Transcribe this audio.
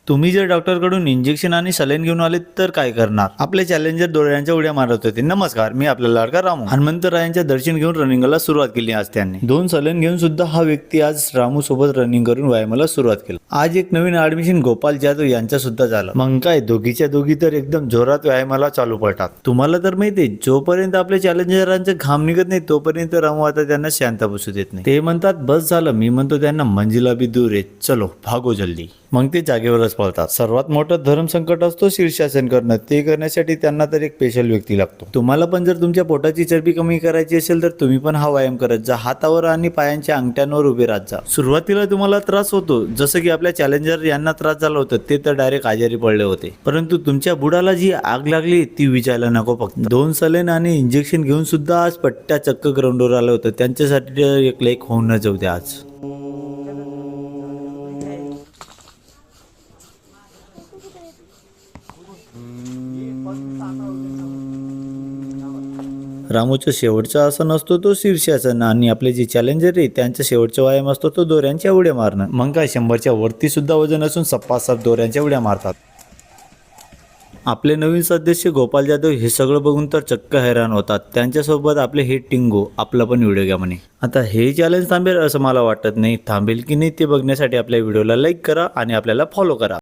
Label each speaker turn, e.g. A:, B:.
A: तुम्ही जर डॉक्टरकडून इंजेक्शन आणि सलाईन घेऊन आले तर काय करणार? आपले चॅलेंजर डोळ्यांच्या उड्या मारत होते. नमस्कार, मी आपला लाडका रामू. हनुमंतरायांच्या दर्शन घेऊन रनिंगला सुरुवात केली आज त्यांनी. 2 सलाईन घेऊन सुद्धा हा व्यक्ती आज रामू सोबत रनिंग करून व्यायामाला सुरुवात केली. आज एक नवीन ऍडमिशन गोपाल जाधव यांचा सुद्धा झालं. मग काय, दोघीच्या दोघी तर एकदम जोरात व्यायामाला चालू पडतात. तुम्हाला तर माहिती, जोपर्यंत आपल्या चॅलेंजरांचे घाम निघत नाही तोपर्यंत रामू आता त्यांना शांत बसू देत नाही. ते म्हणतात बस झालं. मी म्हणतो त्यांना मंजिला भी दूर आहे, चलो भागो जल्दी. मग ते जागेवरच पळतात. सर्वात मोठं धर्म संकट असतो शीर्षासन करणं. ते करण्यासाठी त्यांना तर एक स्पेशल व्यक्ती लागतो. तुम्हाला पण जर तुमच्या पोटाची चरबी कमी करायची असेल तर तुम्ही पण हा व्यायाम करत जा. हातावर आणि पायांच्या अंगठ्यांवर उभे राहत जा. सुरुवातीला तुम्हाला त्रास होतो, जसं की आपल्या चॅलेंजर यांना त्रास झाला होता. ते तर डायरेक्ट आजारी पडले होते. परंतु तुमच्या बुडाला जी आग लागली ती विचारायला नको. फक्त 2 सलाईन आणि इंजेक्शन घेऊन सुद्धा आज पट्ट्या चक्क ग्राउंडवर आलं होतं. त्यांच्यासाठी एक लेख होऊन न जाऊ द्या आज. रामूचा शेवटचा आसन असतो तो शीर्षासन आणि आपले जे चॅलेंजर आहे त्यांचा शेवटचा व्यायाम असतो तो दोऱ्यांच्या उड्या मारणं. मग काय, 100च्या वरती सुद्धा वजन असून सप्पासप दोऱ्यांच्या उड्या मारतात. आपले नवीन सदस्य गोपाल जाधव हे सगळं बघून तर चक्क हैराण होतात. त्यांच्यासोबत आपले हे टिंगो आपला पण व्हिडिओ घ्या म्हणे. आता हे चॅलेंज थांबेल असं मला वाटत नाही. थांबेल की नाही ते बघण्यासाठी आपल्या व्हिडिओला लाईक करा आणि आपल्याला फॉलो करा.